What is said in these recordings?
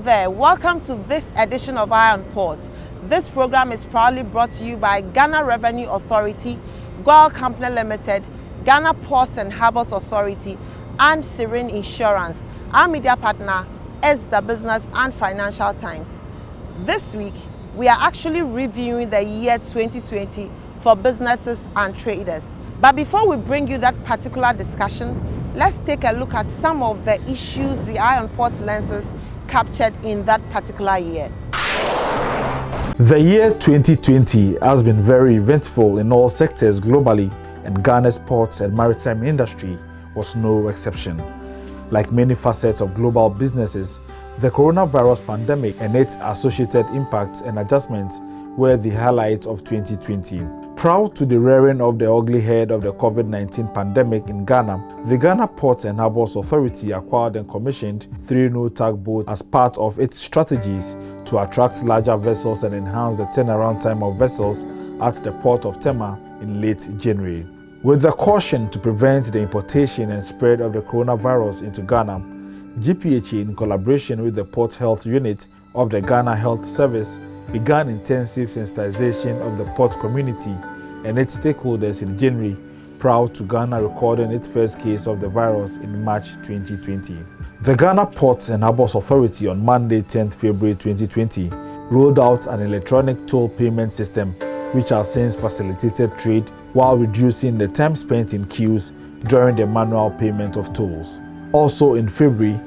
there, welcome to this edition of Eye on Ports. This program is proudly brought to you by Ghana Revenue Authority, Goil Company Limited, Ghana Ports and Harbours Authority, and Serene Insurance. Our media partner is the Business and Financial Times. This week, we are actually reviewing the year 2020 for businesses and traders. But before we bring you that particular discussion, let's take a look at some of the issues the Eye on Ports lenses captured in that particular year. The year 2020 has been very eventful in all sectors globally, and Ghana's ports and maritime industry was no exception. Like many facets of global businesses, the coronavirus pandemic and its associated impacts and adjustments were the highlights of 2020. Proud to the rearing of the ugly head of the COVID-19 pandemic in Ghana, the Ghana Ports and Harbours Authority acquired and commissioned 3 new tugboats as part of its strategies to attract larger vessels and enhance the turnaround time of vessels at the port of Tema in late January. With the caution to prevent the importation and spread of the coronavirus into Ghana, GPHA, in collaboration with the Port Health Unit of the Ghana Health Service, began intensive sensitization of the port community and its stakeholders in January, proud to Ghana recording its first case of the virus in March 2020. The Ghana Ports and Harbours Authority on Monday, 10th February 2020, rolled out an electronic toll payment system which has since facilitated trade while reducing the time spent in queues during the manual payment of tolls. Also in February,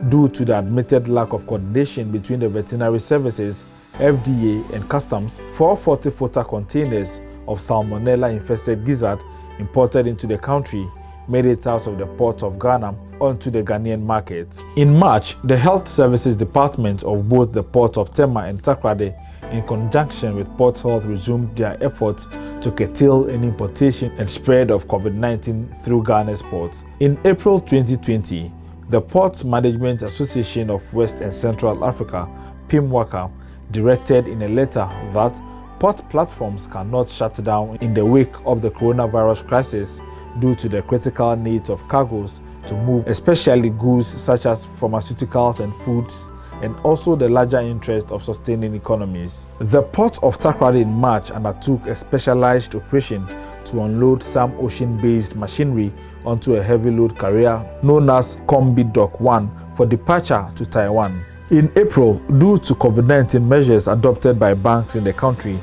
due to the admitted lack of coordination between the veterinary services, FDA and customs, 440-footer containers of salmonella-infested gizzard imported into the country made it out of the port of Ghana onto the Ghanaian market. In March, the Health Services Department of both the Port of Tema and Takoradi, in conjunction with Port Health, resumed their efforts to curtail any importation and spread of COVID-19 through Ghana's ports. In April 2020, the Ports Management Association of West and Central Africa, PIMWACA, directed in a letter that port platforms cannot shut down in the wake of the coronavirus crisis due to the critical needs of cargoes to move, especially goods such as pharmaceuticals and foods, and also the larger interest of sustaining economies. The Port of Takoradi in March undertook a specialized operation to unload some ocean-based machinery onto a heavy load carrier known as Combi Dock 1 for departure to Taiwan. In April, due to COVID-19 measures adopted by banks in the country,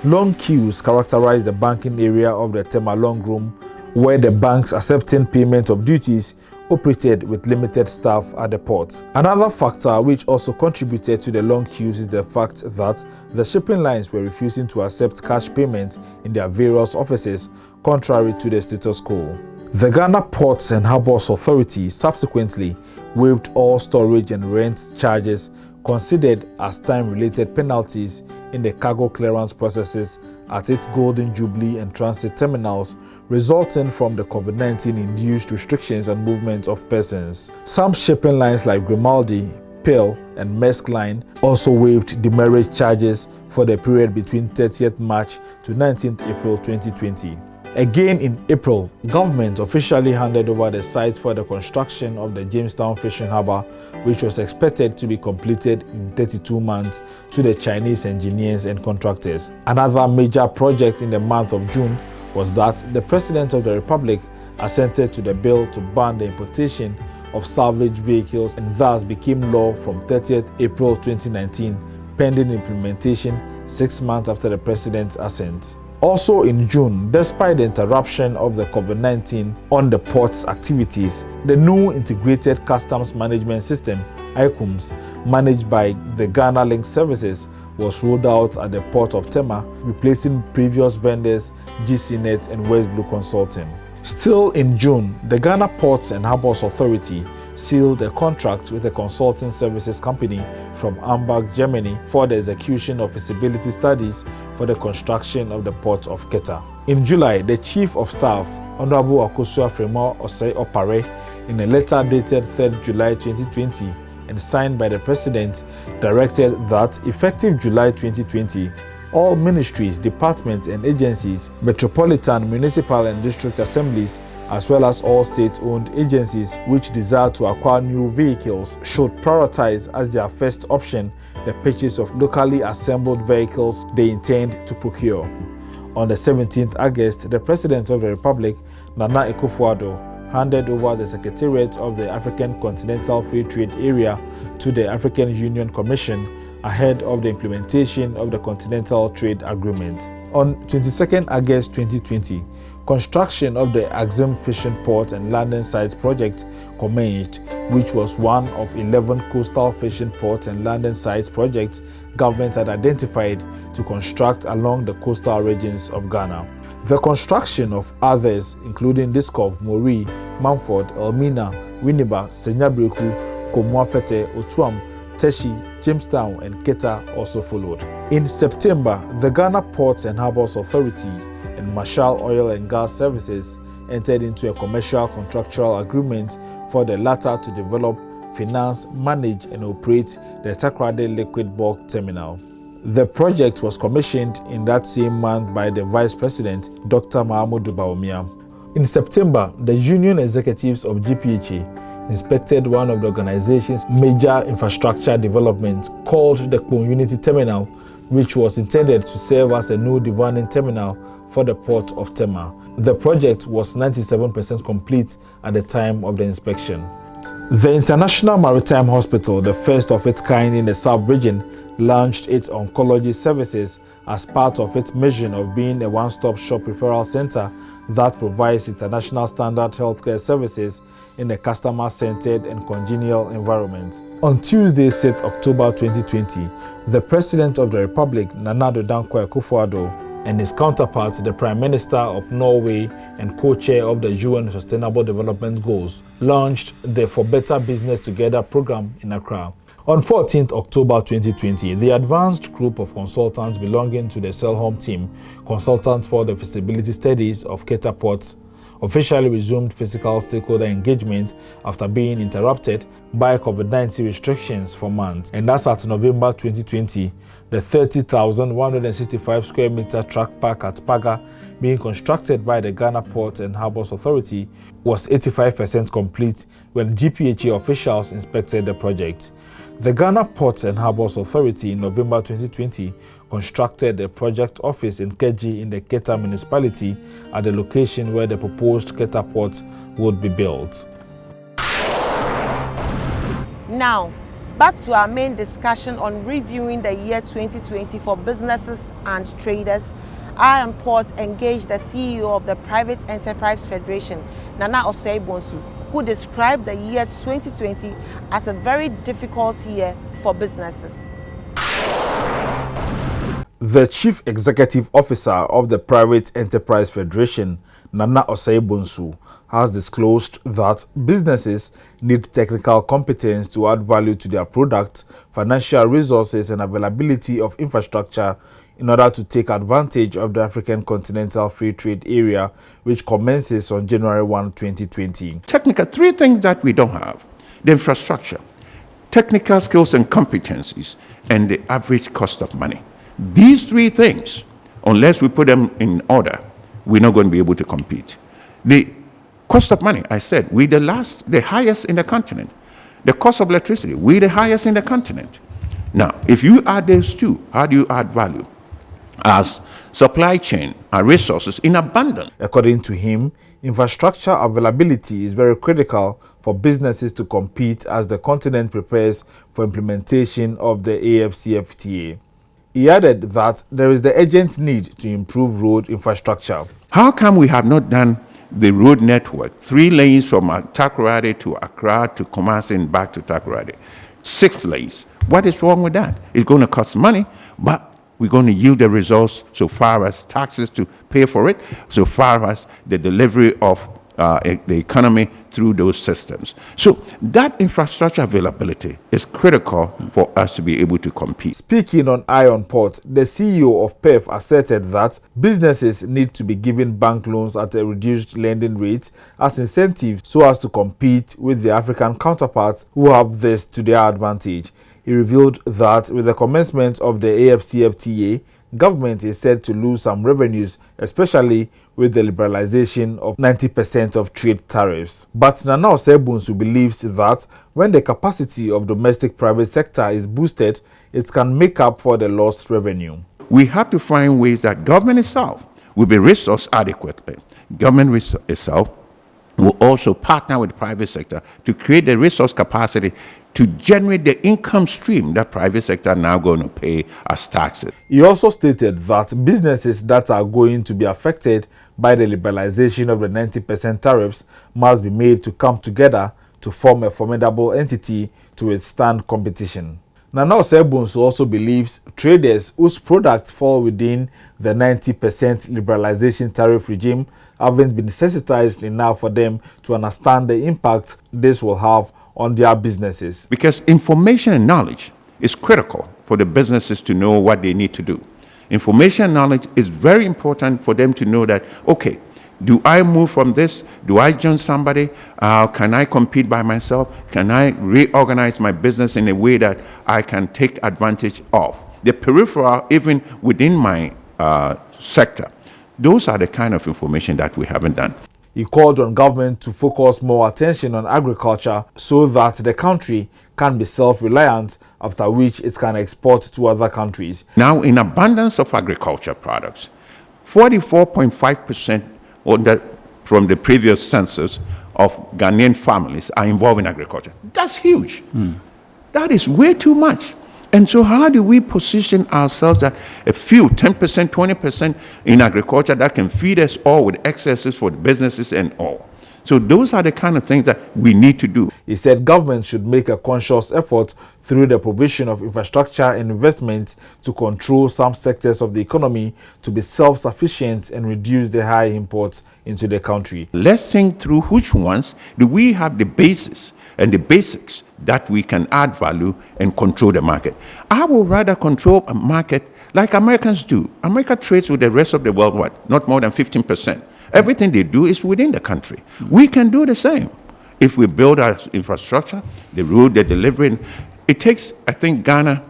long queues characterized the banking area of the Tema Long Room, where the banks accepting payment of duties operated with limited staff at the port. Another factor which also contributed to the long queues is the fact that the shipping lines were refusing to accept cash payments in their various offices, contrary to the status quo. The Ghana Ports and Harbours Authority subsequently waived all storage and rent charges considered as time-related penalties in the cargo clearance processes at its Golden Jubilee and transit terminals, resulting from the COVID-19 induced restrictions on movement of persons. Some shipping lines like Grimaldi, Pearl, and Maersk Line also waived demurrage charges for the period between 30th March to 19th April 2020. Again in April, government officially handed over the site for the construction of the Jamestown Fishing Harbour, which was expected to be completed in 32 months, to the Chinese engineers and contractors. Another major project in the month of June was that the President of the Republic assented to the bill to ban the importation of salvage vehicles and thus became law from 30th April 2019, pending implementation 6 months after the President's assent. Also in June, despite the interruption of the COVID-19 on the port's activities, the new Integrated Customs Management System, ICUMS, managed by the Ghana Link Services, was rolled out at the port of Tema, replacing previous vendors GCNet and West Blue Consulting. Still in June, the Ghana Ports and Harbours Authority sealed a contract with a consulting services company from Hamburg, Germany for the execution of feasibility studies for the construction of the port of Keta. In July, the Chief of Staff, Honorable Akosua Fremont Osei Opare, in a letter dated 3rd July 2020 and signed by the President, directed that effective July 2020, all ministries, departments and agencies, metropolitan, municipal and district assemblies as well as all state-owned agencies which desire to acquire new vehicles, should prioritize as their first option the purchase of locally assembled vehicles they intend to procure. On the 17th August, the President of the Republic, Nana Akufo-Addo, handed over the Secretariat of the African Continental Free Trade Area to the African Union Commission ahead of the implementation of the Continental Trade Agreement. On 22nd August 2020, construction of the Axim Fishing Port and Landing Site project commenced, which was one of 11 coastal fishing ports and landing sites projects government had identified to construct along the coastal regions of Ghana. The construction of others, including Diskov, Mori, Mumford, Elmina, Winneba, Senyabreku, Komwafete, Otuam, Teshi, Jamestown, and Keta also followed. In September, the Ghana Ports and Harbours Authority and Marshall Oil and Gas Services entered into a commercial contractual agreement for the latter to develop, finance, manage, and operate the Takoradi Liquid Bulk Terminal. The project was commissioned in that same month by the Vice President, Dr. Mahamudu Bawumia. In September, the union executives of GPHA inspected one of the organization's major infrastructure developments called the Kpong Unity Terminal, which was intended to serve as a new divining terminal for the port of Tema. The project was 97% complete at the time of the inspection. The International Maritime Hospital, the first of its kind in the South region, launched its oncology services as part of its mission of being a one-stop shop referral center that provides international standard healthcare services in a customer-centered and congenial environment. On Tuesday, 6 October 2020, the President of the Republic, Nana Dankwa Akufo-Addo, and his counterpart, the Prime Minister of Norway and co-chair of the UN Sustainable Development Goals, launched the For Better Business Together program in Accra. On 14th October 2020, the advanced group of consultants belonging to the Selhom team, consultants for the feasibility studies of Keta Port, officially resumed physical stakeholder engagement after being interrupted by COVID-19 restrictions for months. And as at November 2020, the 30,165 square meter truck park at Paga, being constructed by the Ghana Ports and Harbours Authority, was 85% complete when GPHA officials inspected the project. The Ghana Ports and Harbours Authority in November 2020 constructed a project office in Keji in the Keta municipality at the location where the proposed Keta port would be built. Now, back to our main discussion on reviewing the year 2020 for businesses and traders. Iron Ports engaged the CEO of the Private Enterprise Federation, Nana Osei-Bonsu, who described the year 2020 as a very difficult year for businesses. The Chief Executive Officer of the Private Enterprise Federation, Nana Osei-Bonsu, has disclosed that businesses need technical competence to add value to their product, financial resources, and availability of infrastructure in order to take advantage of the African Continental Free Trade Area, which commences on January 1, 2020. Technical, three things that we don't have: the infrastructure, technical skills and competencies, and the average cost of money. These three things, unless we put them in order, we're not going to be able to compete. The cost of money, I said, we're the highest in the continent. The cost of electricity, we're the highest in the continent. Now, if you add those two, how do you add value? As supply chain and resources in abundance. According to him, infrastructure availability is very critical for businesses to compete as the continent prepares for implementation of the AfCFTA. He added that there is the urgent need to improve road infrastructure. How come we have not done the road network, 3 lanes from Takoradi to Accra to Kumasi and back to Takoradi? 6 lanes. What is wrong with that? It's going to cost money, but we're going to yield the results so far as taxes to pay for it, so far as the delivery of the economy through those systems. So that infrastructure availability is critical for us to be able to compete. Speaking on Iron Port, the CEO of PEF asserted that businesses need to be given bank loans at a reduced lending rate as incentive so as to compete with their African counterparts who have this to their advantage. He revealed that with the commencement of the AfCFTA, government is said to lose some revenues, especially with the liberalization of 90% of trade tariffs. But Nana Osei-Bonsu believes that when the capacity of domestic private sector is boosted, it can make up for the lost revenue. We have to find ways that government itself will be resourced adequately. Government itself will also partner with the private sector to create the resource capacity to generate the income stream that private sector are now going to pay as taxes. He also stated that businesses that are going to be affected by the liberalization of the 90% tariffs must be made to come together to form a formidable entity to withstand competition. Nana Osei-Bonsu also believes traders whose products fall within the 90% liberalization tariff regime haven't been sensitized enough for them to understand the impact this will have on their businesses. Because information and knowledge is critical for the businesses to know what they need to do. Information and knowledge is very important for them to know that, okay, do I move from this? Do I join somebody? Can I compete by myself? Can I reorganize my business in a way that I can take advantage of? The peripheral, even within my sector. Those are the kind of information that we haven't done. He called on government to focus more attention on agriculture so that the country can be self-reliant, after which it can export to other countries. Now, in abundance of agriculture products, 44.5% from the previous census of Ghanaian families are involved in agriculture. That's huge. That is way too much. And so how do we position ourselves that a few, 10%, 20% in agriculture that can feed us all with excesses for the businesses and all? So those are the kind of things that we need to do. He said government should make a conscious effort through the provision of infrastructure and investment to control some sectors of the economy to be self-sufficient and reduce the high imports into the country. Let's think through which ones do we have the basis and the basics that we can add value and control the market. I would rather control a market like Americans do. America trades with the rest of the world, what? Not more than 15%. Everything they do is within the country. We can do the same. If we build our infrastructure, the road, the delivery, it takes, I think, Ghana,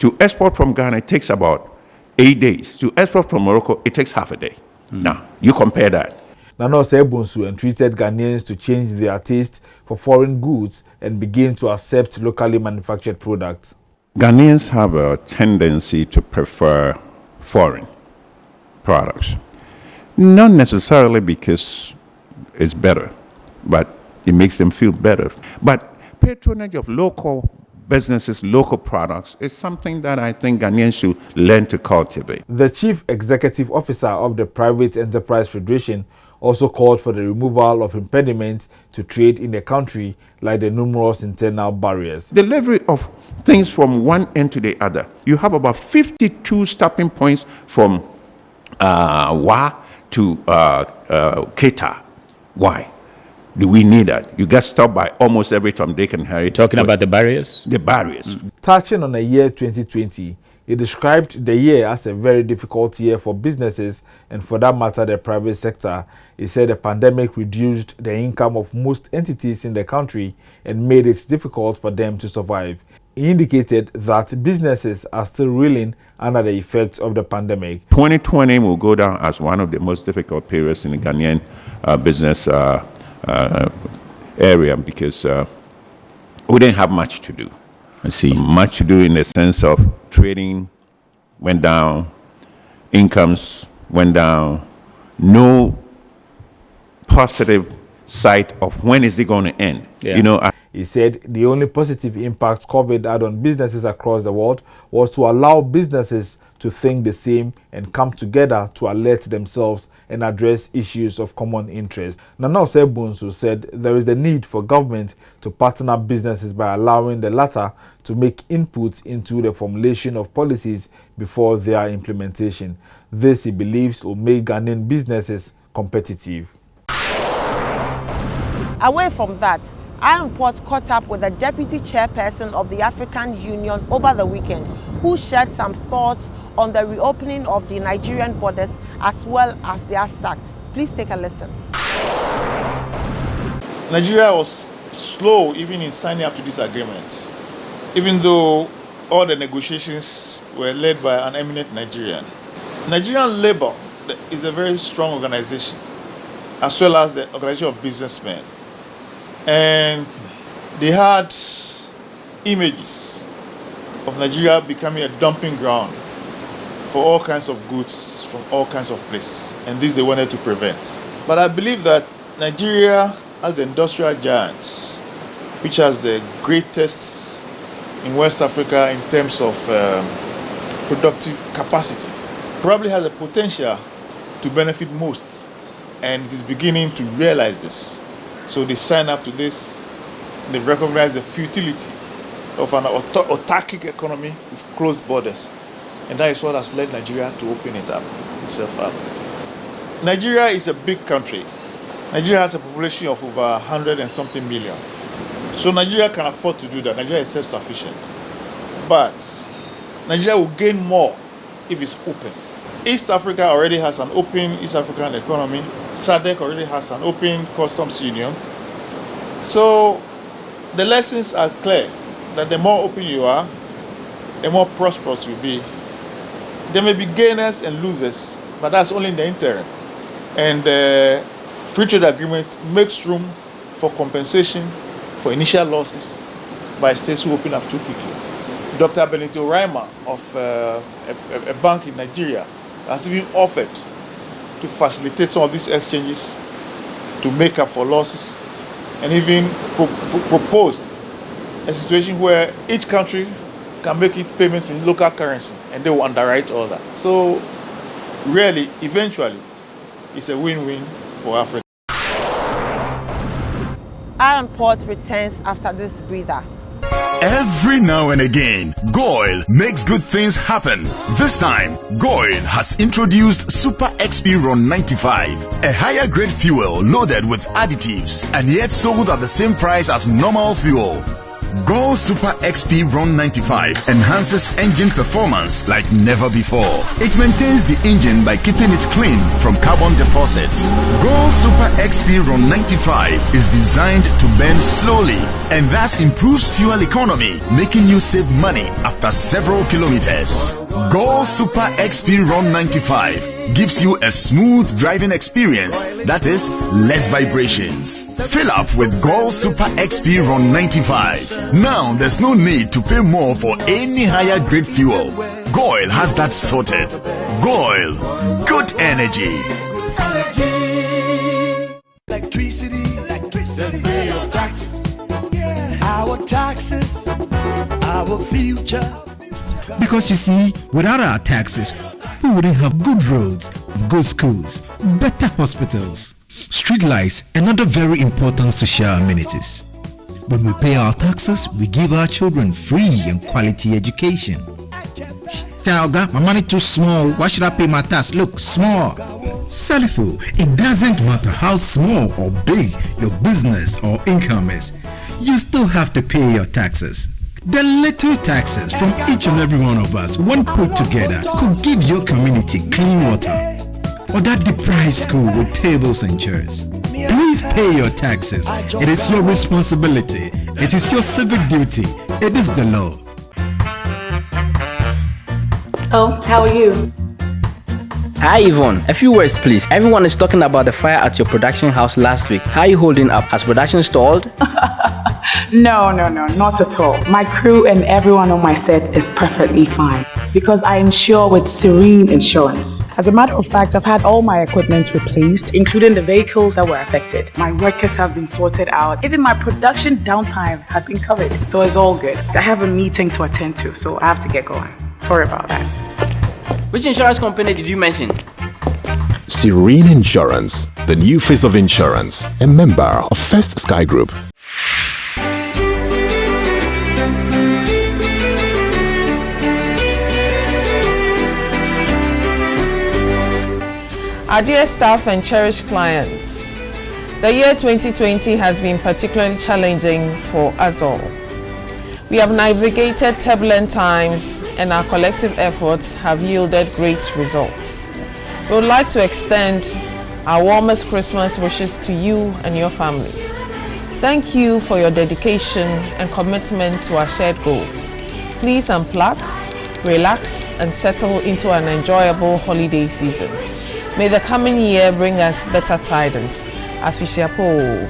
to export from Ghana, it takes about 8 days. To export from Morocco, it takes half a day. Now, you compare that. Nana Osei-Bonsu entreated Ghanaians to change their taste for foreign goods and begin to accept locally manufactured products. Ghanaians have a tendency to prefer foreign products. Not necessarily because it's better, but it makes them feel better. But patronage of local businesses, local products is something that I think Ghanaians should learn to cultivate. The Chief Executive Officer of the Private Enterprise Federation also called for the removal of impediments to trade in the country, like the numerous internal barriers. Delivery of things from one end to the other. You have about 52 stopping points from Wa to Keita. Why do we need that? You get stopped by almost every Tom, Dick, and Harry. Talking about the barriers? The barriers. Touching on the year 2020, he described the year as a very difficult year for businesses and, for that matter, the private sector. He said the pandemic reduced the income of most entities in the country and made it difficult for them to survive. He indicated that businesses are still reeling under the effects of the pandemic. 2020 will go down as one of the most difficult periods in the Ghanaian business area because we didn't have much to do. I see. Much to do in the sense of trading went down, incomes went down, no positive sight of when is it going to end. Yeah. You know, He said the only positive impact COVID had on businesses across the world was to allow businesses to think the same and come together to alert themselves and address issues of common interest. Nana Osei-Bonsu said there is a need for government to partner businesses by allowing the latter to make inputs into the formulation of policies before their implementation. This, he believes, will make Ghanaian businesses competitive. Away from that, Ironport caught up with the deputy chairperson of the African Union over the weekend, who shared some thoughts on the reopening of the Nigerian borders as well as the AFTAC. Please take a listen. Nigeria was slow even in signing up to these agreements, even though all the negotiations were led by an eminent Nigerian. Nigerian labor is a very strong organization, as well as the organization of businessmen. And they had images of Nigeria becoming a dumping ground for all kinds of goods from all kinds of places. And this they wanted to prevent. But I believe that Nigeria, as the industrial giant, which has the greatest in West Africa in terms of productive capacity, probably has the potential to benefit most, and it is beginning to realize this. So they sign up to this, they recognize the futility of an autarkic economy with closed borders, and that is what has led Nigeria to open itself up. Nigeria is a big country. Nigeria has a population of over 100 and something million. So Nigeria can afford to do that. Nigeria is self-sufficient. But Nigeria will gain more if it's open. East Africa already has an open East African economy. SADC already has an open customs union. So the lessons are clear that the more open you are, the more prosperous you'll be. There may be gainers and losers, but that's only in the interim. And the free trade agreement makes room for compensation for initial losses by states who open up too quickly. Dr. Benito Raima of a bank in Nigeria has even offered to facilitate some of these exchanges to make up for losses, and even proposed a situation where each country can make its payments in local currency and they will underwrite all that. So really, eventually, it's a win-win for Africa. Iron Port returns after this breather. Every now and again, Goil makes good things happen. This time, Goil has introduced Super XP Ron 95, a higher grade fuel loaded with additives and yet sold at the same price as normal fuel. Goil Super XP Ron 95 enhances engine performance like never before. It maintains the engine by keeping it clean from carbon deposits. Goil Super XP Ron 95 is designed to burn slowly and thus improves fuel economy, making you save money after several kilometers. Goil Super XP Ron 95 gives you a smooth driving experience, that is, less vibrations. Fill up with Goil Super XP Ron 95. Now there's no need to pay more for any higher grade fuel. Goil has that sorted. Goil, good energy. Electricity, then pay your taxes. Our taxes, our future. Because you see, without our taxes, we wouldn't have good roads, good schools, better hospitals, streetlights, and other very important social amenities. When we pay our taxes, we give our children free and quality education. Talga, my money too small. Why should I pay my tax? Look, small. Salifo, it doesn't matter how small or big your business or income is. You still have to pay your taxes. The little taxes from each and every one of us, when put together, could give your community clean water or that deprived school with tables and chairs. Please pay your taxes. It is your responsibility. It is your civic duty. It is the law. Oh, how are you? Hi Yvonne, a few words please. Everyone is talking about the fire at your production house last week. How are you holding up? Has production stalled? No, not at all. My crew and everyone on my set is perfectly fine because I insure with Serene Insurance. As a matter of fact, I've had all my equipment replaced, including the vehicles that were affected. My workers have been sorted out. Even my production downtime has been covered. So it's all good. I have a meeting to attend to, so I have to get going. Sorry about that. Which insurance company did you mention? Serene Insurance, the new face of insurance, a member of First Sky Group. Our dear staff and cherished clients, the year 2020 has been particularly challenging for us all. We have navigated turbulent times and our collective efforts have yielded great results. We would like to extend our warmest Christmas wishes to you and your families. Thank you for your dedication and commitment to our shared goals. Please unplug, relax, and settle into an enjoyable holiday season. May the coming year bring us better tidings. Afishapo.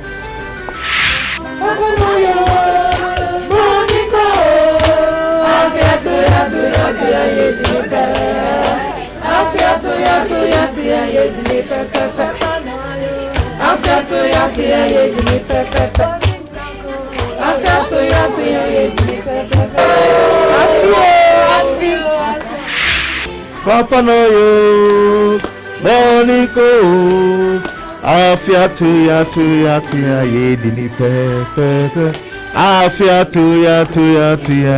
Papa Noyo, Monico, Afia tuya yedini pepe. Afia tuya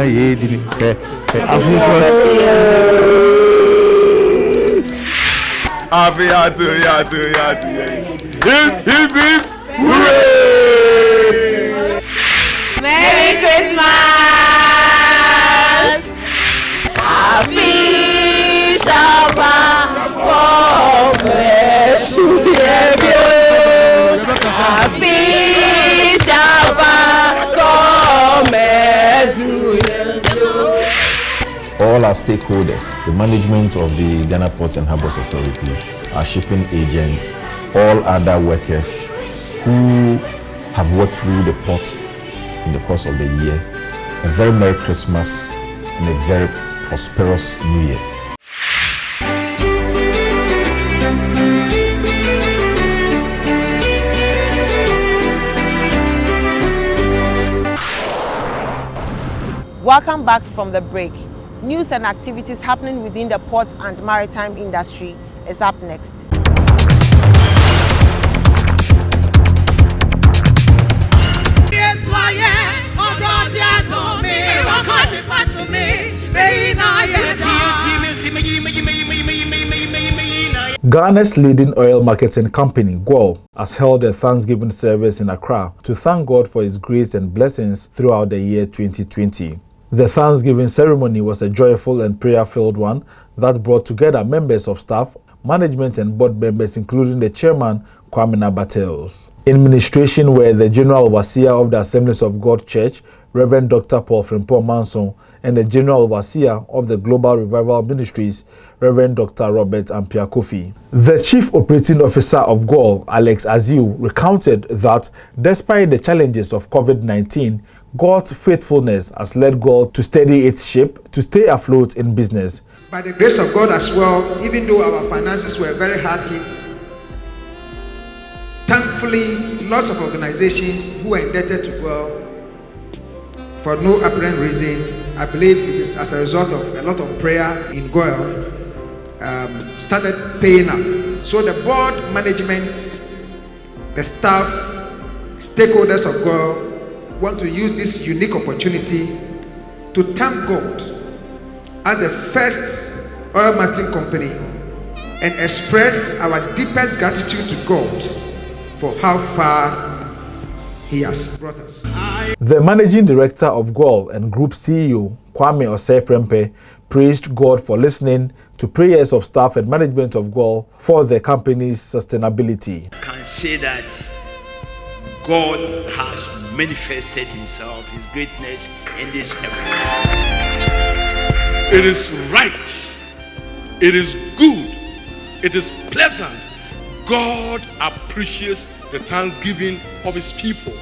yedini pepe. Afia tuya. Hip hip hip, hooray! Merry Christmas! Happy Shabbat! God bless you, Happy Shabbat! God bless you. All our stakeholders, the management of the Ghana Ports and Harbours Authority, our shipping agents, all other workers who have worked through the port in the course of the year, a very Merry Christmas and a very prosperous New Year. Welcome back from the break. News and activities happening within the port and maritime industry is up next. Ghana's leading oil marketing company, GOIL, has held a Thanksgiving service in Accra to thank God for His grace and blessings throughout the year 2020. The Thanksgiving ceremony was a joyful and prayer-filled one that brought together members of staff, management and board members, including the chairman, Kwame Battles. In ministration were the General Overseer of the Assemblies of God Church, Reverend Dr. Paul Frimpong Manson, and the General Overseer of the Global Revival Ministries, Reverend Dr. Robert Ampia Kofi. The Chief Operating Officer of GOIL, Alex Aziu, recounted that despite the challenges of COVID-19, God's faithfulness has led GOIL to steady its ship to stay afloat in business. By the grace of God as well, even though our finances were very hard hit, thankfully, lots of organizations who were indebted to GOIL for no apparent reason, I believe it is as a result of a lot of prayer in GOIL, started paying up. So the board, management, the staff, stakeholders of GOIL want to use this unique opportunity to thank God as the first oil marketing company and express our deepest gratitude to God for how far He has brought us. The Managing Director of GOIL and Group CEO, Kwame Osei-Prempeh, praised God for listening to prayers of staff and management of GOIL for the company's sustainability. I can say that God has manifested Himself, His greatness in this effort. It is right, it is good, it is pleasant. God appreciates the thanksgiving of His people.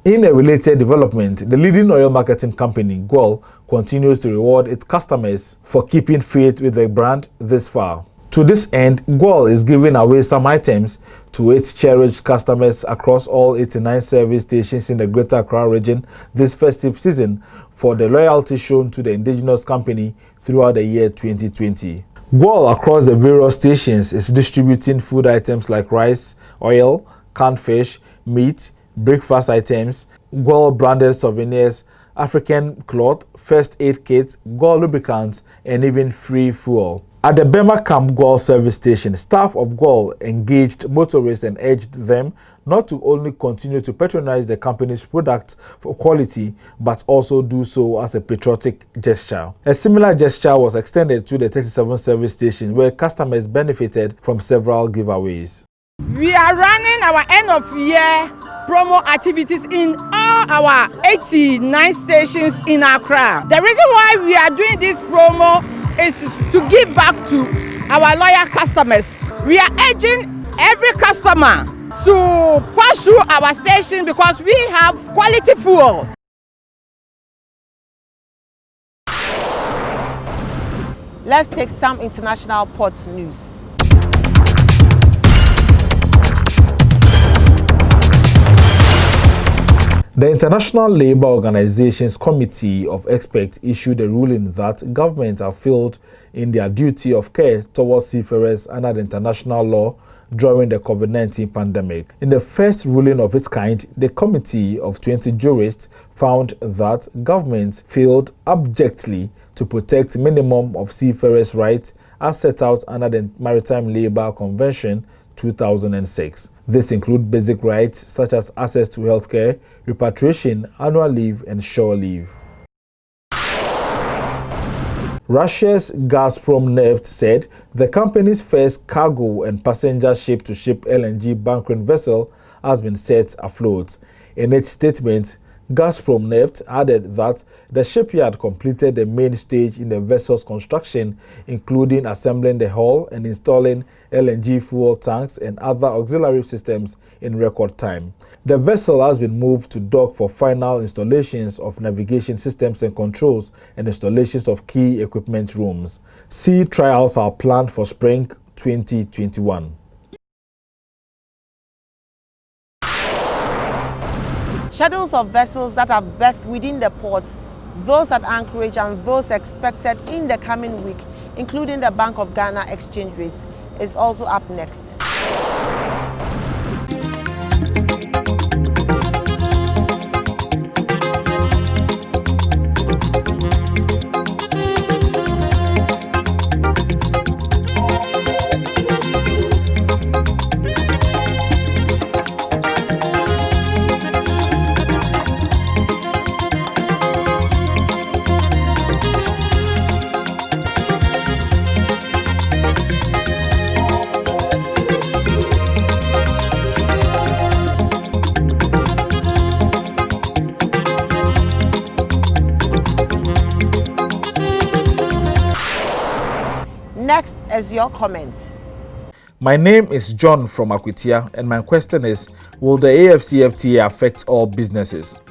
In a related development, the leading oil marketing company, GOIL, continues to reward its customers for keeping faith with the brand this far. To this end, GOIL is giving away some items to its cherished customers across all 89 service stations in the Greater Accra region this festive season for the loyalty shown to the indigenous company throughout the year 2020. GOIL across the various stations is distributing food items like rice, oil, canned fish, meat, breakfast items, GOIL branded souvenirs, African cloth, first aid kits, GOIL lubricants, and even free fuel. At the Bema Camp GOIL service station, staff of GOIL engaged motorists and urged them not to only continue to patronize the company's product for quality, but also do so as a patriotic gesture. A similar gesture was extended to the 37 service station, where customers benefited from several giveaways. We are running our end of year promo activities in all all our 89 stations in Accra. The reason why we are doing this promo is to give back to our loyal customers. We are urging every customer to pass through our station because we have quality fuel. Let's take some international port news. The International Labour Organization's Committee of Experts issued a ruling that governments have failed in their duty of care towards seafarers under the international law during the COVID-19 pandemic. In the first ruling of its kind, the committee of 20 jurists found that governments failed abjectly to protect minimum of seafarers' rights as set out under the Maritime Labour Convention 2006. This includes basic rights such as access to healthcare, repatriation, annual leave, and shore leave. Russia's Gazprom Neft said the company's first cargo and passenger ship-to-ship LNG bunkering vessel has been set afloat. In its statement, Gazprom Neft added that the shipyard completed the main stage in the vessel's construction, including assembling the hull and installing LNG fuel tanks and other auxiliary systems in record time. The vessel has been moved to dock for final installations of navigation systems and controls and installations of key equipment rooms. Sea trials are planned for spring 2021. Schedules of vessels that have berthed within the port, those at anchorage and those expected in the coming week, including the Bank of Ghana exchange rate, is also up next. Next is your comment. My name is John from Akwitia, and my question is, will the AFCFTA affect all businesses?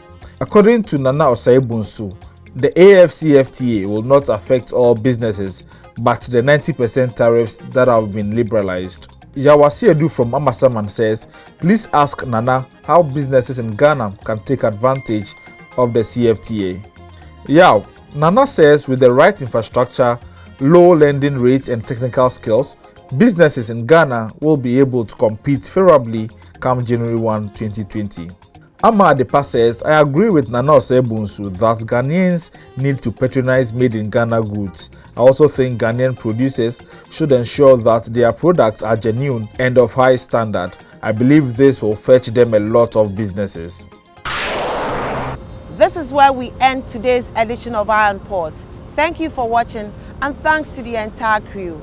According to Nana Osaibunsu, the AFCFTA will not affect all businesses, but the 90% tariffs that have been liberalized. Yawasi Edu from Amasaman says, please ask Nana how businesses in Ghana can take advantage of the CFTA. Yao, Nana says with the right infrastructure, low lending rates and technical skills, businesses in Ghana will be able to compete favorably come January 1, 2020. Ama Adepa says, I agree with Nana Osebunsu that Ghanaians need to patronize made in Ghana goods. I also think Ghanaian producers should ensure that their products are genuine and of high standard. I believe this will fetch them a lot of businesses. This is where we end today's edition of Iron Port. Thank you for watching, and thanks to the entire crew.